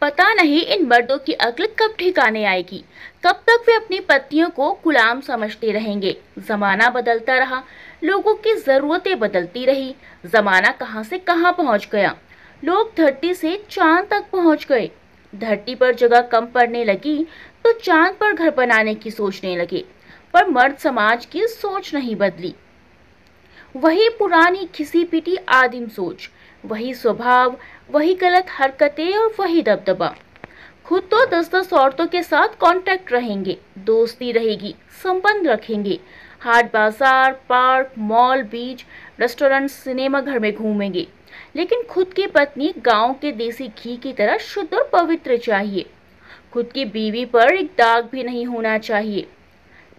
पता नहीं इन मर्दों की अक्ल कब ठिकाने आएगी। कब तक वे अपनी पत्नियों को गुलाम समझते रहेंगे। जमाना बदलता रहा, लोगों की जरूरतें बदलती रही। जमाना कहां से कहां पहुंच गया। लोग धरती से चांद तक पहुंच गए। धरती पर जगह कम पड़ने लगी तो चांद पर घर बनाने की सोचने लगे। पर मर्द समाज की सोच नहीं बदली। वही पुरानी घिसी पिटी आदिम सोच, वही स्वभाव, वही गलत हरकतें और वही दबदबा। खुद तो 10-10 औरतों के साथ कांटेक्ट रहेंगे, दोस्ती रहेगी, संबंध रखेंगे, हाट बाजार, पार्क, मॉल, बीच, रेस्टोरेंट, सिनेमा घर में घूमेंगे। लेकिन खुद की पत्नी गांव के देसी घी की तरह शुद्ध और पवित्र चाहिए। खुद की बीवी पर एक दाग भी नहीं होना चाहिए।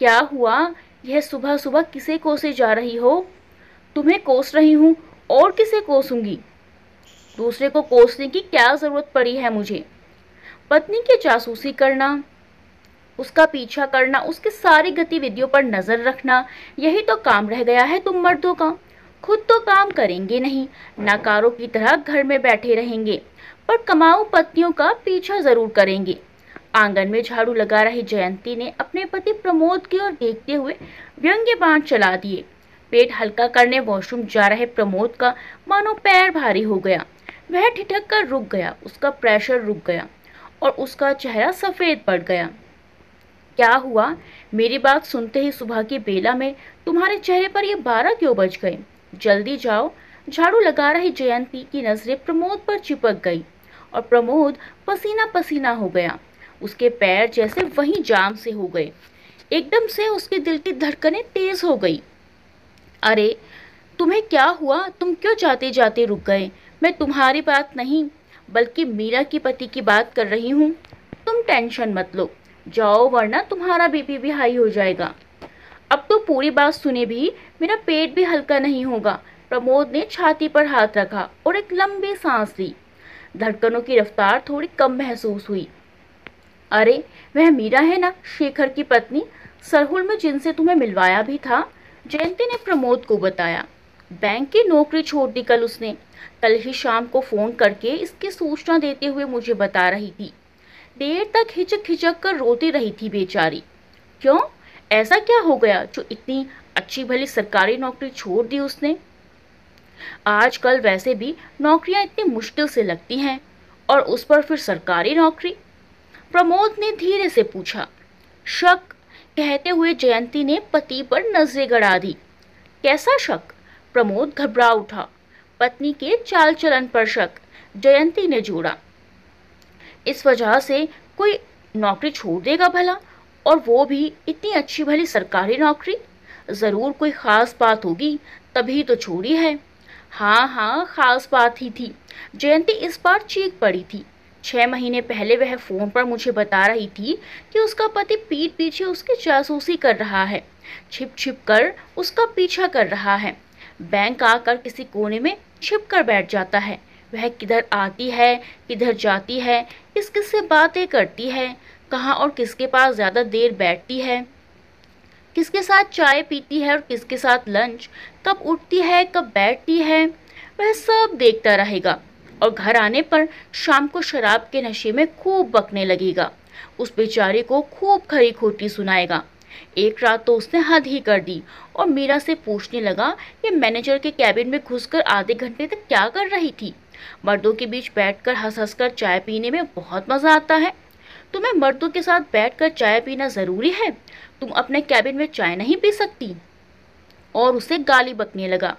क्या हुआ? यह सुबह सुबह किसे कोसे जा रही हो? तुम्हें कोस रही हूँ, और किसे कोसूंगी? दूसरे को कोसने की क्या जरूरत पड़ी है मुझे? पत्नी की जासूसी करना, उसका पीछा करना, उसकी सारी गतिविधियों पर नजर रखना, यही तो काम रह गया है तुम मर्दों का। खुद तो काम करेंगे नहीं, नाकारों की तरह घर में बैठे रहेंगे, पर कमाऊ पत्नियों का पीछा जरूर करेंगे। आंगन में झाड़ू लगा रही जयंती ने अपने पति प्रमोद की ओर देखते हुए व्यंग्य बाण चला दिए। पेट हल्का करने वॉशरूम जा रहे प्रमोद का मानो पैर भारी हो गया। वह ठिठक कर रुक गया, उसका प्रेशर रुक गया और उसका चेहरा सफेद पड़ गया। क्या हुआ? मेरी बात सुनते ही सुबह की बेला में तुम्हारे चेहरे पर ये 12 क्यों बज गए? जल्दी जाओ। झाड़ू लगा रही जयंती की नजरें प्रमोद पर चिपक गई और प्रमोद पसीना पसीना हो गया। उसके पैर जैसे वहीं जाम से हो गए। एकदम से उसके दिल की धड़कनें तेज हो गई। अरे, तुम्हें क्या हुआ? तुम क्यों जाते जाते रुक गए? मैं तुम्हारी बात नहीं, बल्कि मीरा की पति की बात कर रही हूँ। तुम टेंशन मत लो, जाओ, वरना तुम्हारा बीपी भी हाई हो जाएगा। अब तो पूरी बात सुने भी मेरा पेट भी हल्का नहीं होगा। प्रमोद ने छाती पर हाथ रखा और एक लंबी सांस ली। धड़कनों की रफ्तार थोड़ी कम महसूस हुई। अरे, वह मीरा है ना, शेखर की पत्नी, सरहुल में जिनसे तुम्हें मिलवाया भी था। जयंती ने प्रमोद को बताया। बैंक की नौकरी छोड़ दी कल उसने। कल ही शाम को फोन करके इसकी सूचना देते हुए मुझे बता रही थी। देर तक हिचक हिचक कर रोती रही थी बेचारी। क्यों? ऐसा क्या हो गया जो इतनी अच्छी भली सरकारी नौकरी छोड़ दी उसने? आजकल वैसे भी नौकरियां इतनी मुश्किल से लगती हैं, और उस पर फिर सरकारी नौकरी। प्रमोद ने धीरे से पूछा। शक, कहते हुए जयंती ने पति पर नजरें गड़ा दी। कैसा शक? प्रमोद घबरा उठा। पत्नी के चाल चलन पर शक, जयंती ने जोड़ा। इस वजह से कोई नौकरी छोड़ देगा भला, और वो भी इतनी अच्छी भली सरकारी नौकरी? जरूर कोई खास बात होगी, तभी तो छोड़ी है। हाँ हाँ, खास बात ही थी। जयंती इस बार चीख पड़ी थी। 6 महीने पहले वह फोन पर मुझे बता रही थी कि उसका पति पीठ पीछे उसकी जासूसी कर रहा है, छिप छिप कर उसका पीछा कर रहा है। बैंक आकर किसी कोने में छिप कर बैठ जाता है। वह किधर आती है, किधर जाती है, किस किस से बातें करती है, कहाँ और किसके पास ज्यादा देर बैठती है, किसके साथ चाय पीती है और किसके साथ लंच, कब उठती है, कब बैठती है, वह सब देखता रहेगा। और घर आने पर शाम को शराब के नशे में खूब बकने लगेगा। उस बेचारे को खूब खरी खोटी सुनाएगा। एक रात तो उसने हद ही कर दी और मीरा से पूछने लगा, ये मैनेजर के कैबिन में घुसकर आधे घंटे तक क्या कर रही थी? मर्दों के बीच बैठकर हंस हंस कर चाय पीने में बहुत मजा आता है। तुम्हें मर्दों के साथ बैठकर चाय पीना जरूरी है? तुम अपने कैबिन में चाय नहीं पी सकती? और उसे गाली बकने लगा।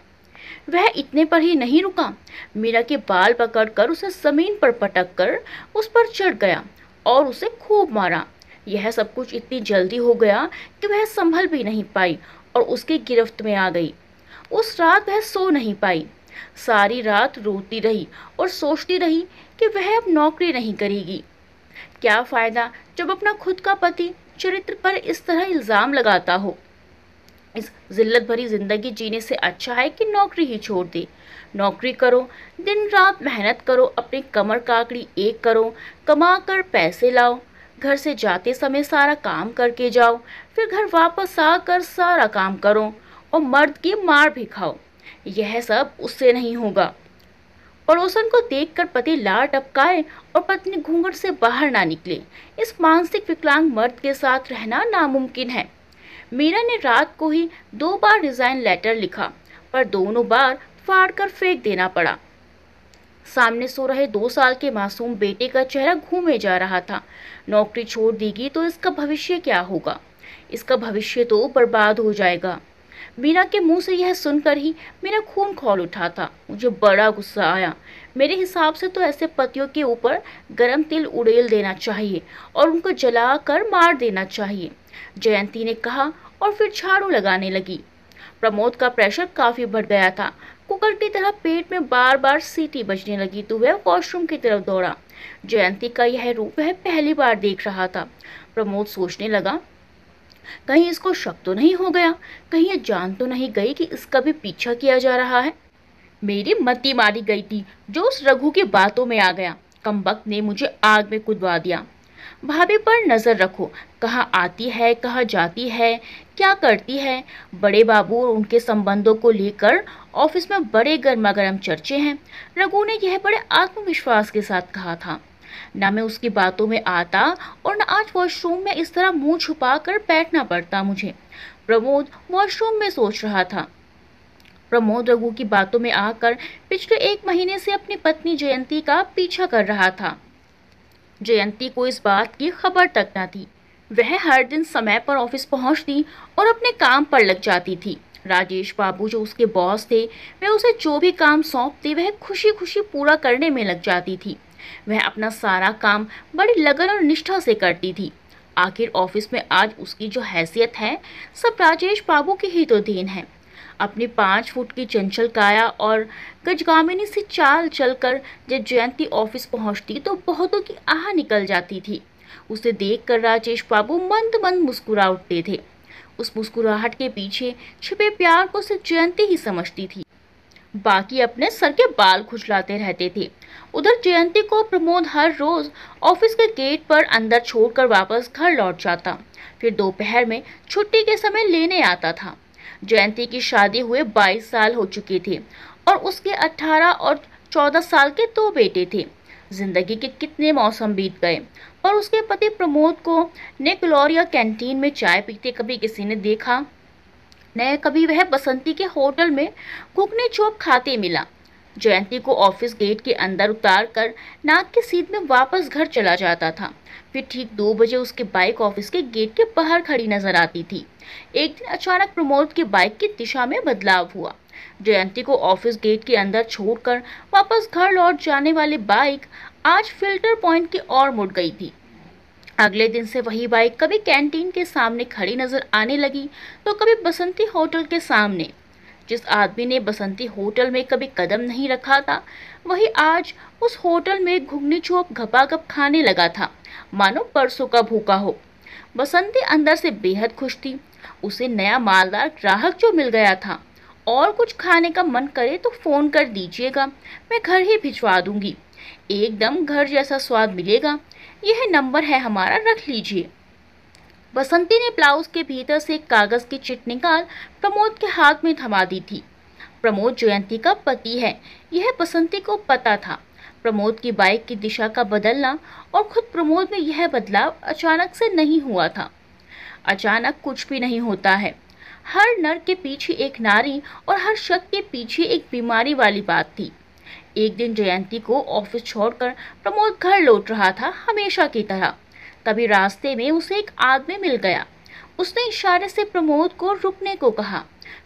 वह इतने पर ही नहीं रुका। मीरा के बाल पकड़कर उसे जमीन पर पटक कर उस पर चढ़ गया और उसे खूब मारा। यह सब कुछ इतनी जल्दी हो गया कि वह संभल भी नहीं पाई और उसकी गिरफ्त में आ गई। उस रात वह सो नहीं पाई। सारी रात रोती रही और सोचती रही कि वह अब नौकरी नहीं करेगी। क्या फायदा जब अपना खुद का पति चरित्र पर इस तरह इल्जाम लगाता हो। इस जिल्लत भरी जिंदगी जीने से अच्छा है कि नौकरी ही छोड़ दे। नौकरी करो, दिन रात मेहनत करो, अपनी कमर काकड़ी एक करो, कमा कर पैसे लाओ, घर से जाते समय सारा काम करके जाओ, फिर घर वापस आकर सारा काम करो और मर्द की मार भी खाओ। यह सब उससे नहीं होगा। पड़ोसन को देखकर पति लार टपकाए और पत्नी घूंघट से बाहर ना निकले। इस मानसिक विकलांग मर्द के साथ रहना नामुमकिन है। मीरा ने रात को ही 2 बार रिजाइन लेटर लिखा, पर दोनों बार फाड़ कर फेंक देना पड़ा। सामने सो रहे 2 साल के मासूम बेटे का चेहरा घूमे जा रहा था। नौकरी छोड़ देगी तो इसका भविष्य क्या होगा? इसका भविष्य तो बर्बाद हो जाएगा। मीरा के मुंह से यह सुनकर ही मेरा खून खौल उठा था। मुझे बड़ा गुस्सा आया। मेरे हिसाब से तो ऐसे पतियों के ऊपर गरम तेल उड़ेल देना चाहिए और उनको जलाकर मार देना चाहिए, जयंती ने कहा और फिर झाड़ू लगाने लगी। प्रमोद का प्रेशर काफी बढ़ गया था। कुकर की तरह पेट में बार बार सीटी बजने लगी तो वह वॉशरूम की तरफ दौड़ा। जयंती का यह रूप वह पहली बार देख रहा था। प्रमोद सोचने लगा, कहीं इसको शक तो नहीं हो गया, कहीं ये जान तो नहीं गई कि इसका भी पीछा किया जा रहा है। मेरी मती मारी गई थी जो उस रघु की बातों में आ गया। कमबख्त ने मुझे आग में कुदवा दिया। भाभी पर नजर रखो, कहाँ आती है, कहाँ जाती है, क्या करती है। बड़े बाबू और उनके संबंधों को लेकर ऑफिस में बड़े गर्मागर्म चर्चे हैं। रघु ने यह बड़े आत्मविश्वास के साथ कहा था। ना मैं उसकी बातों में आता और न आज वॉशरूम में इस तरह मुंह छुपा कर बैठना पड़ता मुझे। प्रमोद वॉशरूम में सोच रहा था। प्रमोद रघु की बातों में आकर पिछले 1 महीने से अपनी पत्नी जयंती का पीछा कर रहा था। जयंती को इस बात की खबर तक न थी। वह हर दिन समय पर ऑफिस पहुंचती और अपने काम पर लग जाती थी। राजेश बाबू जो उसके बॉस थे, वह उसे जो भी काम सौंपते वह खुशी खुशी पूरा करने में लग जाती थी। वह अपना सारा काम बड़ी लगन और निष्ठा से करती थी। आखिर ऑफिस में आज उसकी जो हैसियत है, सब राजेश बाबू की ही तो देन है। अपनी 5 फुट की चंचल काया और गजगामिनी सी चाल चलकर जब जयंती ऑफिस पहुंचती तो बहुतों की आह निकल जाती थी। उसे देखकर राजेश बाबू मंद मंद मुस्कुरा उठते थे। उस मुस्कुराहट के पीछे छिपे प्यार को सिर्फ जयंती ही समझती थी। बाकी अपने सर के बाल खुजलाते रहते थे। उधर जयंती को प्रमोद हर रोज ऑफिस के गेट पर अंदर छोड़कर वापस घर लौट जाता, फिर दोपहर में छुट्टी के समय लेने आता था। जयंती की शादी हुए 22 साल हो चुके थे और उसके 18 और 14 साल के 2 बेटे थे। जिंदगी के कितने मौसम बीत गए, पर उसके पति प्रमोद को ने ग्लोरिया कैंटीन में चाय पीते कभी किसी ने देखा, न कभी वह बसंती के होटल में घुगनी चौप खाते मिला। जयंती को ऑफिस गेट के अंदर उतार कर नाक की सीध में वापस घर चला जाता था। फिर ठीक 2 बजे उसकी बाइक ऑफिस के गेट के बाहर खड़ी नजर आती थी। एक दिन अचानक प्रमोद की बाइक की दिशा में बदलाव हुआ। जयंती को ऑफिस गेट के अंदर छोड़कर वापस घर लौट जाने वाली बाइक आज फिल्टर पॉइंट की ओर मुड़ गई थी। अगले दिन से वही बाइक कभी कैंटीन के सामने खड़ी नजर आने लगी तो कभी बसंती होटल के सामने। जिस आदमी ने बसंती होटल में कभी कदम नहीं रखा था, वही आज उस होटल में घुगनी चौप घपाघप खाने लगा था, मानो परसों का भूखा हो। बसंती अंदर से बेहद खुश थी। उसे नया मालदार ग्राहक जो मिल गया था। और कुछ खाने का मन करे तो फोन कर दीजिएगा, मैं घर ही भिजवा दूंगी। एकदम घर जैसा स्वाद मिलेगा। यह नंबर है हमारा, रख लीजिए। बसंती ने ब्लाउज के भीतर से एक कागज की चिट निकाल प्रमोद के हाथ में थमा दी थी। प्रमोद जयंती का पति है, यह बसंती को पता था। प्रमोद की बाइक की दिशा का बदलना और खुद प्रमोद में यह बदलाव अचानक से नहीं हुआ था। अचानक कुछ भी नहीं होता है। हर नर के पीछे एक नारी और हर शक के पीछे एक बीमारी वाली बात थी। एक दिन जयंती को ऑफिस छोड़कर प्रमोद घर लौट रहा था हमेशा की तरह। तभी रास्ते में उसे एक आदमी मिल गया। उसने इशारे से प्रमोद को रुकने को कहा,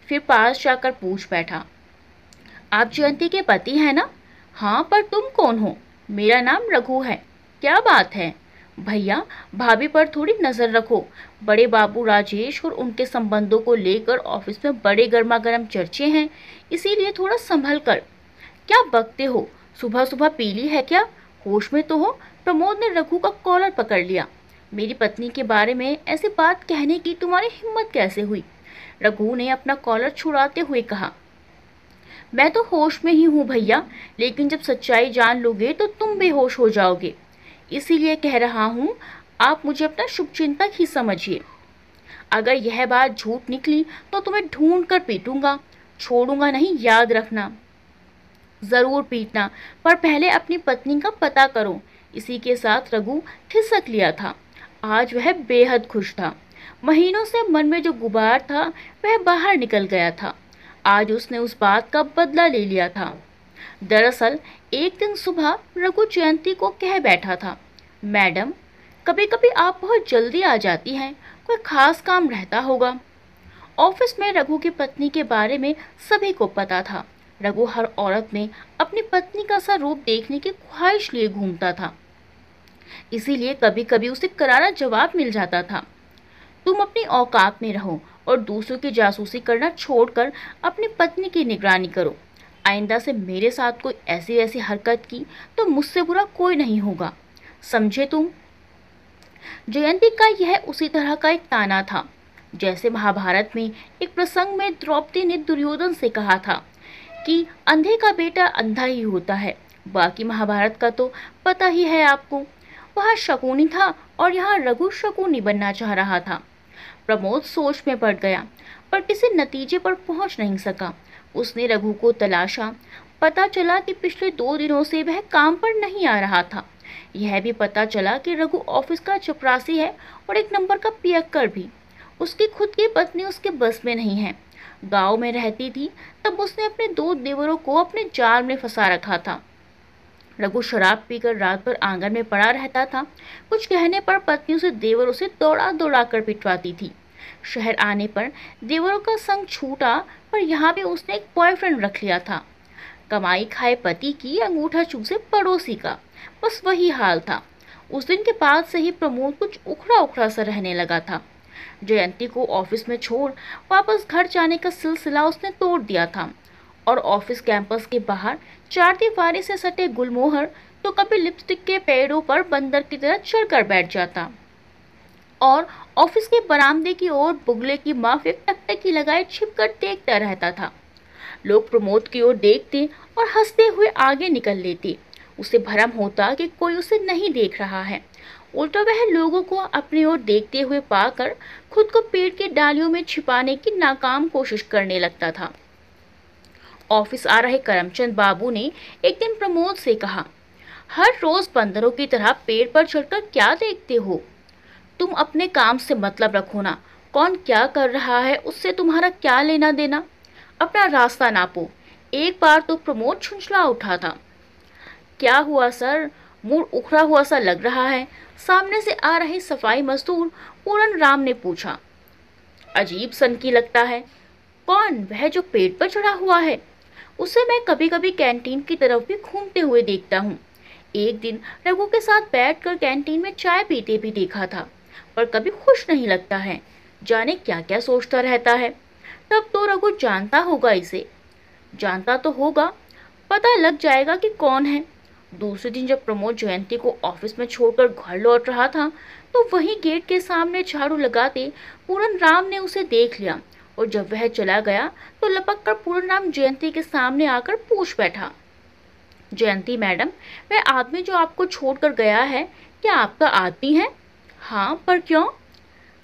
फिर पास जाकर पूछ बैठा, आप जयंती के पति हैं ना? हाँ, पर तुम कौन हो? मेरा नाम रघु है। क्या बात है? भैया, भाभी पर थोड़ी नजर रखो। बड़े बाबू राजेश और उनके संबंधों को लेकर ऑफिस में बड़े गर्मागर्म चर्चे हैं, इसीलिए थोड़ा संभल कर। क्या बकते हो? सुबह सुबह पीली है क्या? होश में तो हो। प्रमोद ने रघु का कॉलर पकड़ लिया। मेरी पत्नी के बारे में ऐसी बात कहने की तुम्हारी हिम्मत कैसे हुई? रघु ने अपना कॉलर छुड़ाते हुए कहा। मैं तो होश में ही हूँ भैया, लेकिन जब सच्चाई जान लोगे तो तुम बेहोश हो जाओगे। इसीलिए कह रहा हूँ, आप मुझे अपना शुभचिंतक ही समझिए। अगर यह बात झूठ निकली तो तुम्हें ढूंढ कर पीटूंगा, छोड़ूंगा नहीं, याद रखना। जरूर पीटना, पर पहले अपनी पत्नी का पता करो। इसी के साथ रघु ठिसक लिया था। आज वह बेहद खुश था। महीनों से मन में जो गुबार था वह बाहर निकल गया था। आज उसने उस बात का बदला ले लिया था। दरअसल एक दिन सुबह रघु जयंती को कह बैठा था, मैडम, कभी कभी आप बहुत जल्दी आ जाती हैं, कोई खास काम रहता होगा। ऑफिस में रघु की पत्नी के बारे में सभी को पता था। रघु हर औरत में अपनी पत्नी का सा रूप देखने की ख्वाहिश लिए घूमता था। इसीलिए कभी कभी उसे करारा जवाब मिल जाता था, तुम अपनी औकात में रहो और दूसरों की जासूसी करना छोड़कर अपनी पत्नी की निगरानी करो। आइंदा से मेरे साथ कोई ऐसी वैसी हरकत की तो मुझसे बुरा कोई नहीं होगा, समझे तुम। जयंती का यह उसी तरह का एक ताना था जैसे महाभारत में एक प्रसंग में द्रौपदी ने दुर्योधन से कहा था कि अंधे का बेटा अंधा ही होता है। बाकी महाभारत का तो पता ही है आपको। वह शकुनी था और यहाँ रघु शकुनी बनना चाह रहा था। प्रमोद सोच में पड़ गया पर किसी नतीजे पर पहुंच नहीं सका। उसने रघु को तलाशा। पता चला कि पिछले 2 दिनों से वह काम पर नहीं आ रहा था। यह भी पता चला कि रघु ऑफिस का चपरासी है और एक नंबर का पियक्कर भी। उसकी खुद की पत्नी उसके बस में नहीं है। गांव में रहती थी तब उसने अपने 2 देवरों को अपने जाल में फंसा रखा था। रघु शराब पीकर रात भर आंगन में पड़ा रहता था। कुछ कहने पर पत्नी उसे देवरों से दौड़ा दौड़ा कर पिटवाती थी। शहर आने पर देवरों का संग छूटा, पर यहाँ भी उसने एक बॉयफ्रेंड रख लिया था। कमाई खाए पति की, अंगूठा चूसे पड़ोसी का, बस वही हाल था। उस दिन के बाद से ही प्रमोद कुछ उखड़ा उखड़ा सा रहने लगा था। जयंती को ऑफिस में छोड़ वापस घर जाने का सिलसिला उसने तोड़ दिया था और ऑफिस कैंपस के बाहर 4 दीवारी से सटे गुलमोहर तो कभी लिपस्टिक के पेड़ों पर बंदर की तरह चढ़कर बैठ जाता और ऑफिस के बरामदे की ओर बुगले की माफिक टकटकी लगाए छिपकर देखता रहता था। लोग प्रमोद की ओर देखते और हंसते हुए आगे निकल लेते। उसे भ्रम होता कि कोई उसे नहीं देख रहा है। उल्टा वह लोगों को अपनी ओर देखते हुए पाकर खुद को पेड़ की डालियों में छिपाने की नाकाम कोशिश करने लगता था। ऑफिस आ रहे करमचंद बाबू ने एक दिन प्रमोद से कहा, हर रोज बंदरों की तरह पेड़ पर चढ़कर क्या देखते हो? तुम अपने काम से मतलब रखो ना। कौन क्या कर रहा है उससे तुम्हारा क्या लेना देना। अपना रास्ता नापो। एक बार तो प्रमोद छुंछला उठा था। क्या हुआ सर? मूड उखड़ा हुआ सा लग रहा है, सामने से आ रहे सफाई मजदूर पूरन राम ने पूछा। अजीब सनकी लगता है। कौन? वह जो पेड़ पर चढ़ा हुआ है। उसे मैं कभी कभी कैंटीन की तरफ भी घूमते हुए देखता हूँ। एक दिन रघु के साथ बैठकर कैंटीन में चाय पीते भी देखा था, पर कभी खुश नहीं लगता है। जाने क्या क्या सोचता रहता है। तब तो रघु जानता होगा इसे। जानता तो होगा, पता लग जाएगा कि कौन है। दूसरे दिन जब प्रमोद जयंती को ऑफिस में छोड़कर घर लौट रहा था तो वहीं गेट के सामने झाड़ू लगाते पूरन राम ने उसे देख लिया और जब वह चला गया तो लपक कर पूरन राम जयंती के सामने आकर पूछ बैठा, जयंती मैडम, वह आदमी जो आपको छोड़कर गया है क्या आपका आदमी है? हाँ, पर क्यों?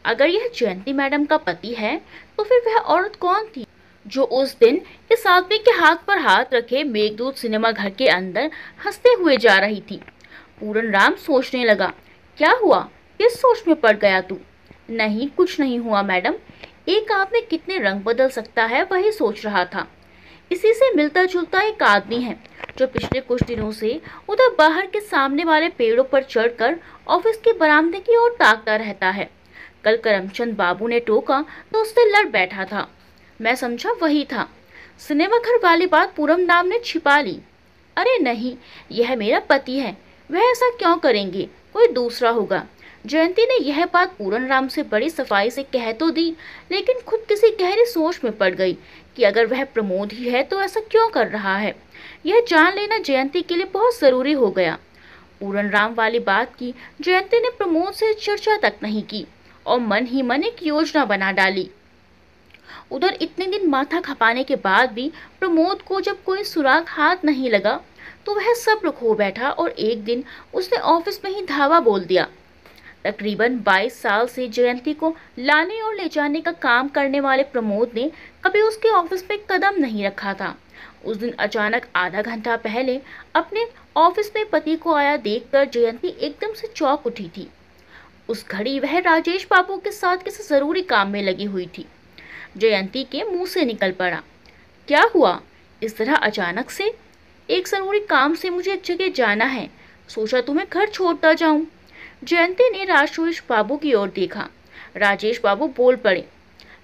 अगर यह जयंती मैडम का पति है तो फिर वह औरत कौन थी जो उस दिन इस आदमी के हाथ पर हाथ रखे मेघदूत सिनेमा घर के अंदर हंसते हुए जा रही थी? पूरन राम सोचने लगा। क्या हुआ? किस सोच में पड़ गया तू? नहीं, कुछ नहीं हुआ मैडम। एक आदमी कितने रंग बदल सकता है वही सोच रहा था। इसी से मिलता जुलता एक आदमी है जो पिछले कुछ दिनों से उधर बाहर के सामने वाले पेड़ों पर चढ़कर ऑफिस के बरामदे की ओर ताकता रहता है। कल करमचंद बाबू ने टोका तो उससे लड़ बैठा था। मैं समझा वही था। सिनेमा घर वाली बात पूरन राम ने छिपा ली। अरे नहीं, यह मेरा पति है। वह ऐसा क्यों करेंगे? कोई दूसरा होगा। जयंती ने यह बात पूरन राम से बड़ी सफाई से कह तो दी, लेकिन खुद किसी गहरी सोच में पड़ गई कि अगर वह प्रमोद ही है तो ऐसा क्यों कर रहा है। यह जान लेना जयंती के लिए बहुत जरूरी हो गया। पूरन राम वाली बात की जयंती ने प्रमोद से चर्चा तक नहीं की और मन ही मन एक योजना बना डाली। उधर इतने दिन माथा खपाने के बाद भी प्रमोद को जब कोई सुराग हाथ नहीं लगा तो वह सब्र खो बैठा और एक दिन उसने ऑफिस में ही धावा बोल दिया। तकरीबन 22 साल से जयंती को लाने और ले जाने का काम करने वाले प्रमोद ने कभी उसके ऑफिस पे कदम नहीं रखा था उस दिन अचानक आधा घंटा पहले अपने ऑफिस में पति को आया देखकर जयंती एकदम से चौंक उठी थी। उस घड़ी वह राजेश बाबू के साथ किसी जरूरी काम में लगी हुई थी। जयंती के मुंह से निकल पड़ा, क्या हुआ इस तरह अचानक से? एक जरूरी काम से मुझे एक जगह जाना है, सोचा तुम्हें घर छोड़ता जाऊं। जयंती ने राजेश बाबू की ओर देखा। राजेश बाबू बोल पड़े,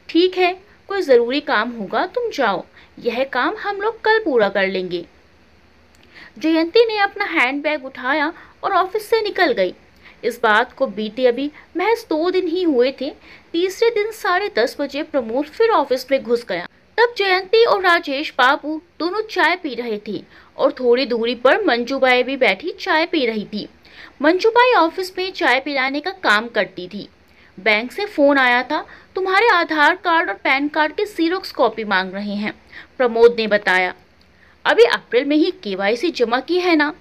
ठीक है, कोई जरूरी काम होगा तुम जाओ, यह काम हम लोग कल पूरा कर लेंगे। जयंती ने अपना हैंडबैग उठाया और ऑफिस से निकल गई। इस बात को बीते अभी महज 2 दिन ही हुए थे। तीसरे दिन 10:30 बजे प्रमोद फिर ऑफिस में घुस गया। तब जयंती और राजेश बाबू दोनों चाय पी रहे थे और थोड़ी दूरी पर मंजूबाई भी बैठी चाय पी रही थी। मंजूबाई ऑफिस में चाय पिलाने का काम करती थी। बैंक से फोन आया था, तुम्हारे आधार कार्ड और पैन कार्ड की जीरोक्स कॉपी मांग रहे हैं, प्रमोद ने बताया। अभी अप्रैल में ही केवाईसी जमा की है ना।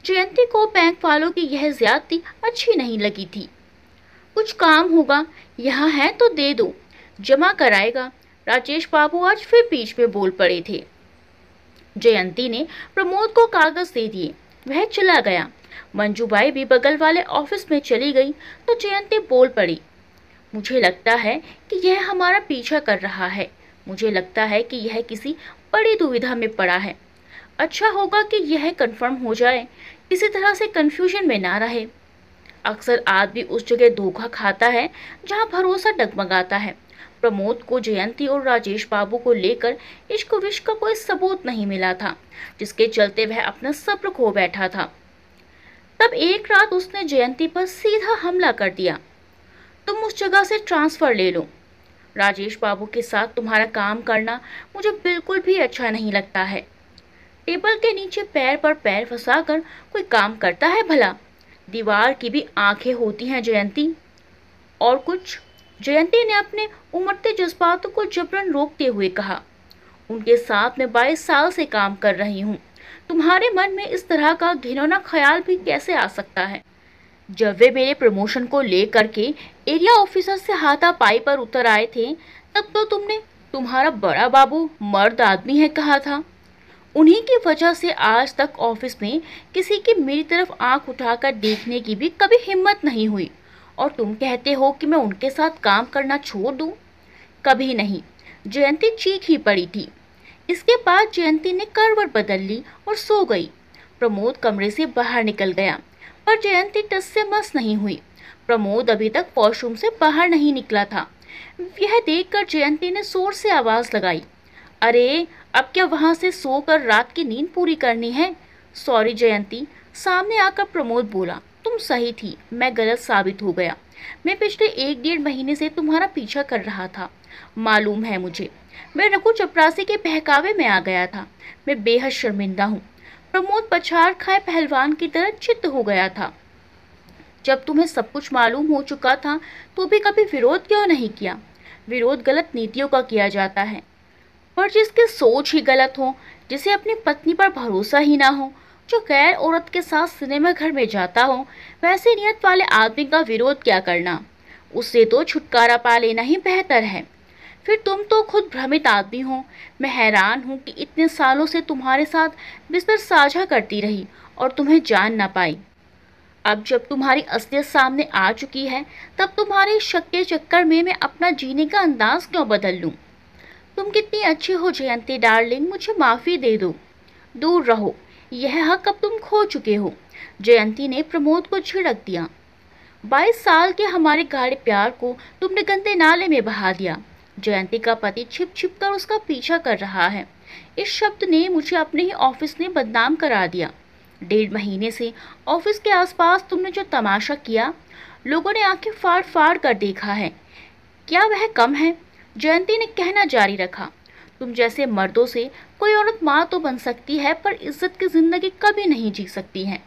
जयंती को बैंक वालों की यह ज्यादती अच्छी नहीं लगी थी। कुछ काम होगा, यहाँ है तो दे दो, जमा कराएगा। राजेश बाबू आज फिर बीच में बोल पड़े थे। जयंती ने प्रमोद को कागज दे दिए, वह चला गया। मंजूबाई भी बगल वाले ऑफिस में चली गई तो जयंती बोल पड़ी, मुझे लगता है कि यह हमारा पीछा कर रहा है। मुझे लगता है कि यह किसी बड़ी दुविधा में पड़ा है। अच्छा होगा कि यह कंफर्म हो जाए, किसी तरह से कंफ्यूजन में ना रहे। अक्सर आदमी उस जगह धोखा खाता है जहां भरोसा डगमगाता है। प्रमोद को जयंती और राजेश बाबू को लेकर इश्क विश्क का कोई सबूत नहीं मिला था, जिसके चलते वह अपना सब्र खो बैठा था। तब एक रात उसने जयंती पर सीधा हमला कर दिया, तुम उस जगह से ट्रांसफर ले लो। राजेश बाबू के साथ तुम्हारा काम करना मुझे बिल्कुल भी अच्छा नहीं लगता है। टेबल के नीचे पैर पर पैर फंसाकर कोई काम करता है भला? दीवार की भी आंखें होती हैं जयंती। और कुछ? जयंती ने अपने उमड़ते जज्बातों को जबरन रोकते हुए कहा, उनके साथ मैं 22 साल से काम कर रही हूँ। तुम्हारे मन में इस तरह का घिनौना ख्याल भी कैसे आ सकता है? जब वे मेरे प्रमोशन को लेकर के एरिया ऑफिसर से हाथापाई पर उतर आए थे, तब तो तुमने तुम्हारा बड़ा बाबू मर्द आदमी है कहा था। उन्हीं की वजह से आज तक ऑफिस में किसी की मेरी तरफ आंख उठाकर देखने की भी कभी हिम्मत नहीं हुई, और तुम कहते हो कि मैं उनके साथ काम करना छोड़ दूं? कभी नहीं। जयंती चीख ही पड़ी थी। इसके बाद जयंती ने करवट बदल ली और सो गई। प्रमोद कमरे से बाहर निकल गया, पर जयंती टस से मस नहीं हुई। प्रमोद अभी तक वॉशरूम से बाहर नहीं निकला था। यह देखकर जयंती ने जोर से आवाज लगाई, अरे अब क्या वहां से सोकर रात की नींद पूरी करनी है? सॉरी जयंती, सामने आकर प्रमोद बोला, तुम सही थी, मैं गलत साबित हो गया। मैं पिछले 1-1.5 महीने से तुम्हारा पीछा कर रहा था, मालूम है मुझे। मैं रघु चपरासी के बहकावे में आ गया था। मैं बेहद शर्मिंदा हूँ। प्रमोद पछाड़ खाए पहलवान की तरह चित्त हो गया था। जब तुम्हें सब कुछ मालूम हो चुका था तो भी कभी विरोध क्यों नहीं किया? विरोध गलत नीतियों का किया जाता है, पर जिसकी सोच ही गलत हो, जिसे अपनी पत्नी पर भरोसा ही ना हो, जो गैर औरत के साथ सिनेमा घर में जाता हो, वैसे नियत वाले आदमी का विरोध क्या करना? उससे तो छुटकारा पा लेना ही बेहतर है। फिर तुम तो खुद भ्रमित आदमी हो। मैं हैरान हूँ कि इतने सालों से तुम्हारे साथ बिस्तर साझा करती रही और तुम्हें जान ना पाई। अब जब तुम्हारी असलियत सामने आ चुकी है, तब तुम्हारे शक के चक्कर में मैं अपना जीने का अंदाज क्यों बदल लूँ? तुम कितनी अच्छी हो जयंती डार्लिंग, मुझे माफ़ी दे दो। दूर रहो, यह हक अब तुम खो चुके हो। जयंती ने प्रमोद को झिड़क दिया। 22 साल के हमारे गाढ़े प्यार को तुमने गंदे नाले में बहा दिया। जयंती का पति छिप छिप कर उसका पीछा कर रहा है। इस शब्द ने मुझे अपने ही ऑफिस ने बदनाम करा दिया। 1.5 महीने से ऑफिस के आसपास तुमने जो तमाशा किया, लोगों ने आंखें फाड़ फाड़ कर देखा है। क्या वह कम है? जयंती ने कहना जारी रखा, तुम जैसे मर्दों से कोई औरत माँ तो बन सकती है, पर इज्जत की जिंदगी कभी नहीं जी सकती है।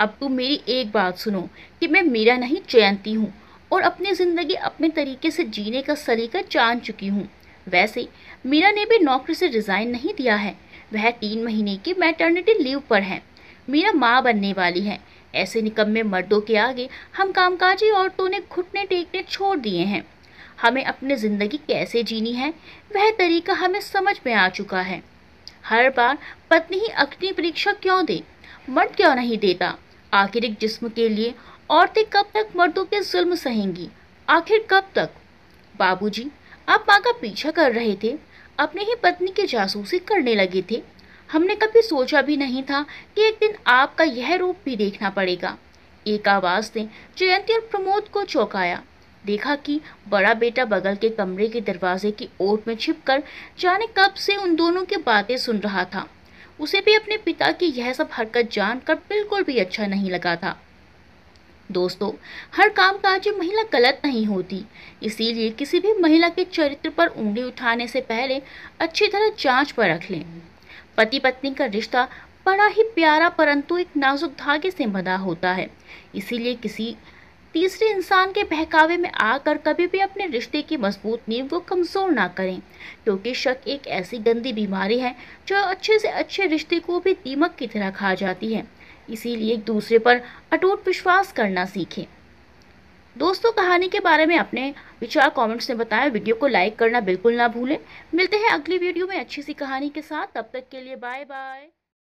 अब तुम मेरी एक बात सुनो कि मैं मीरा नहीं जयंती हूँ, और अपनी जिंदगी अपने तरीके से जीने का सलीका जान चुकी हूँ। वैसे मीरा ने भी नौकरी से रिजाइन नहीं दिया है। वह 3 महीने की मैटरनिटी लीव पर है। मीरा माँ बनने वाली है। ऐसे निकम्मे मर्दों के आगे हम कामकाजी औरतों ने घुटने टेकने छोड़ दिए हैं। हमें अपनी जिंदगी कैसे जीनी है, वह तरीका हमें समझ में आ चुका है। हर बार पत्नी ही अग्नि परीक्षा क्यों दे, मर्द क्यों नहीं देता? आखिर एक जिस्म के लिए औरतें कब तक मर्दों के जुल्म सहेंगी? आखिर कब तक? बाबूजी, आप माँ का पीछा कर रहे थे, अपनी ही पत्नी की जासूसी करने लगे थे। हमने कभी सोचा भी नहीं था कि एक दिन आपका यह रूप भी देखना पड़ेगा। एक आवाज ने जयंती और प्रमोद को चौंकाया। देखा कि बड़ा बेटा बगल के कमरे के दरवाजे की ओट में छिपकर जाने कब से उन दोनों की बातें सुन रहा था। उसे भी अपने पिता की यह सब हरकत जानकर बिल्कुल भी अच्छा नहीं लगा था। दोस्तों, हर काम काज में महिला गलत नहीं होती, इसीलिए किसी भी महिला के चरित्र पर उंगली उठाने से पहले अच्छी तरह जांच पर रख लें। पति पत्नी का रिश्ता बड़ा ही प्यारा परंतु एक नाजुक धागे से बंधा होता है, इसीलिए किसी तीसरे इंसान के बहकावे में आकर कभी भी अपने रिश्ते की मजबूत नींव को कमजोर ना करें, क्योंकि शक एक ऐसी गंदी बीमारी है जो अच्छे से अच्छे रिश्ते को भी दीमक की तरह खा जाती है। इसीलिए एक दूसरे पर अटूट विश्वास करना सीखें। दोस्तों, कहानी के बारे में अपने विचार कमेंट्स में बताएं। वीडियो को लाइक करना बिल्कुल ना भूलें। मिलते हैं अगली वीडियो में अच्छी सी कहानी के साथ। तब तक के लिए बाय बाय।